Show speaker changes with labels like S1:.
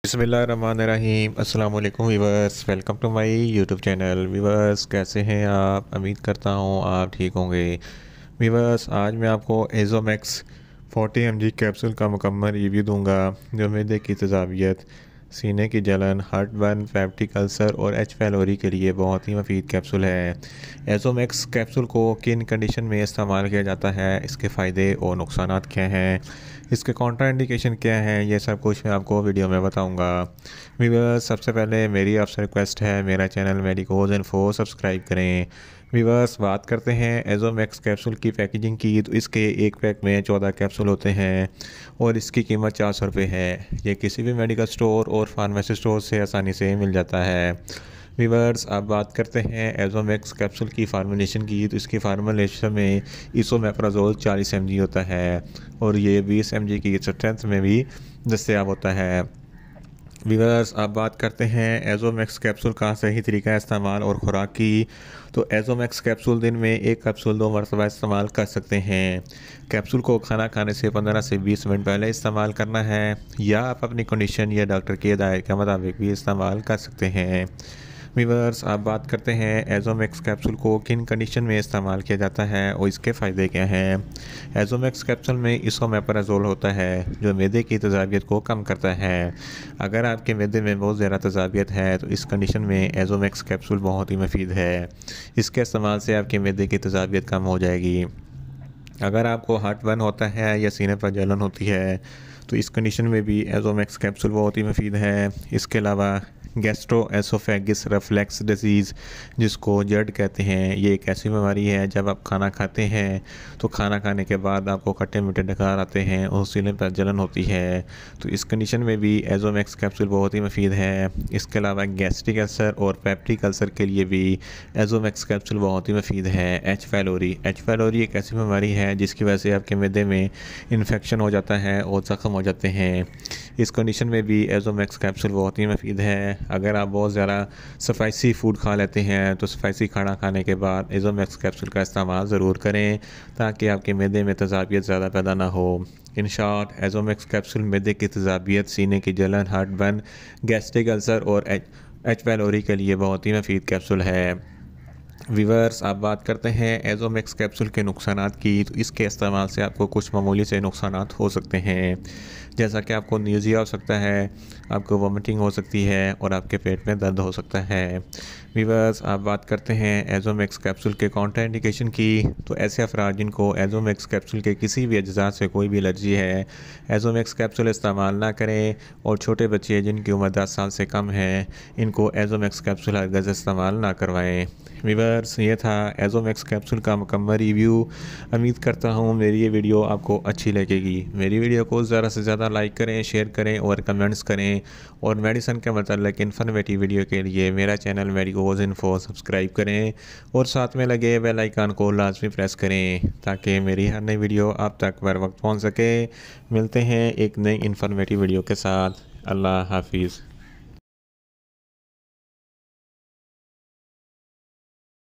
S1: बिस्मिल्लाहिर्रहमानिर्रहीम। अस्सलाम वालेकुम viewers, welcome to my YouTube channel. Viewers, कैसे हैं आप? उम्मीद करता हूँ आप ठीक होंगे। वीवर्स, आज मैं आपको एजोमैक्स 40 mg कैप्सूल का मुकम्मल रिव्यू दूंगा, जो मैदे की तेज़ाबियत, सीने की जलन, हार्ट बर्न, फैटी अल्सर और एच पैलोरी के लिए बहुत ही मुफीद कैप्सूल है। एजोमैक्स कैप्सूल को किन कंडीशन में इस्तेमाल किया जाता है, इसके फ़ायदे और नुकसान क्या हैं, इसके कॉन्ट्रा इंडिकेशन क्या हैं, ये सब कुछ मैं आपको वीडियो में बताऊंगा। व्यूअर्स, सबसे पहले मेरी आपसे रिक्वेस्ट है, मेरा चैनल मेडिकोज इन्फो सब्सक्राइब करें। व्यूअर्स, बात करते हैं एजोमैक्स कैप्सूल की पैकेजिंग की, तो इसके एक पैक में 14 कैप्सूल होते हैं और इसकी कीमत 400 रुपये है। ये किसी भी मेडिकल स्टोर और फार्मेसी स्टोर से आसानी से मिल जाता है। व्यूअर्स, अब बात करते हैं एजोमैक्स कैप्सूल की फार्मूलेशन की, तो इसकी फार्मूलेशन में इसोमेप्राजोल 40 mg होता है और ये 20 mg की स्ट्रेंथ में भी दस्तयाब होता है। व्यूअर्स, अब बात करते हैं एजोमैक्स कैप्सूल का सही तरीका इस्तेमाल और ख़ुराक की, तो एजोमैक्स कैप्सूल दिन में एक कैप्सूल 2 मरतबा इस्तेमाल कर सकते हैं। कैप्सूल को खाना खाने से 15 से 20 मिनट पहले इस्तेमाल करना है, या आप अपनी कंडीशन या डॉक्टर की हिदायत के मुताबिक भी इस्तेमाल कर सकते हैं। व्यूअर्स, आप बात करते हैं एजोमैक्स कैप्सूल को किन कंडीशन में इस्तेमाल किया जाता है और इसके फ़ायदे क्या हैं। एजोमैक्स कैप्सूल में इसोमेप्राजोल होता है, जो मैदे की तेज़ाबियत को कम करता है। अगर आपके मैदे में बहुत ज़्यादा तेज़ाबियत है, तो इस कंडीशन में एजोमैक्स कैप्सूल बहुत ही मुफीद है। इसके इस्तेमाल से आपके मैदे की तेज़ाबियत कम हो जाएगी। अगर आपको हार्ट बर्न होता है या सीने पर जलन होती है, तो इस कंडीशन में भी एजोमैक्स कैप्सूल बहुत ही मुफीद है। इसके अलावा गैस्ट्रोएसोफेगस रिफ्लक्स डिजीज़, जिसको जर्ड कहते हैं, ये एक ऐसी बीमारी है जब आप खाना खाते हैं तो खाना खाने के बाद आपको खट्टे मीठे डकार आते हैं और सीने पर जलन होती है, तो इस कंडीशन में भी एजोमैक्स कैप्सूल बहुत ही मुफीद है। इसके अलावा गैस्ट्रिक अल्सर और पेप्टिक अल्सर के लिए भी एजोमैक्स कैप्सूल बहुत ही मुफीद है। एच पैलोरी एक ऐसी बीमारी है जिसकी वजह से आपके मैदे में इन्फेक्शन हो जाता है और ज़ख्म हो जाते हैं। इस कंडीशन में भी एजोमैक्स कैप्सूल बहुत ही मुफीद है। अगर आप बहुत ज़्यादा स्पाइसी फूड खा लेते हैं, तो स्पाइसी खाना खाने के बाद एजोमैक्स कैप्सूल का इस्तेमाल ज़रूर करें, ताकि आपके मैदे में तेज़ाबियत ज़्यादा पैदा ना हो। इन शॉर्ट, एजोमैक्स कैप्सूल मैदे की तेज़ाबियत, सीने की जलन, हार्ट बर्न, गैस्ट्रिक अल्सर और एच पैलोरी के लिए बहुत ही मुफीद कैप्सूल है। व्यूअर्स, आप बात करते हैं एजोमैक्स कैप्सूल के नुकसानात की, तो इसके इस्तेमाल से आपको कुछ मामूली से नुकसानात हो सकते हैं, जैसा कि आपको न्यूज़िया हो सकता है, आपको वोमिटिंग हो सकती है और आपके पेट में दर्द हो सकता है। व्यूअर्स, आप बात करते हैं एजोमैक्स कैप्सूल के कॉन्ट्रा इंडिकेशन की, तो ऐसे अफराद जिनको एजोमैक्स कैप्सूल के किसी भी अज्जा से कोई भी एलर्जी है, एजोमैक्स कैप्सूल इस्तेमाल ना करें। और छोटे बच्चे जिनकी उम्र 10 साल से कम है, इनको एजोमैक्स कैप्सूल हरगिज़ इस्तेमाल ना करवाएं। व्यूअर्स, ये था एजोमैक्स कैप्सूल का मुकम्मल रिव्यू। उम्मीद करता हूँ मेरी ये वीडियो आपको अच्छी लगेगी। मेरी वीडियो को ज़्यादा से ज़्यादा लाइक करें, शेयर करें और कमेंट्स करें, और मेडिसिन के मतलब इन्फॉर्मेटिव वीडियो के लिए मेरा चैनल मेडिकोज इन्फो सब्सक्राइब करें और साथ में लगे बेल आइकन को लाजमी प्रेस करें, ताकि मेरी हर नई वीडियो आप तक बर वक्त पहुँच सके। मिलते हैं एक नई इन्फॉर्मेटिव वीडियो के साथ। अल्लाह हाफिज़।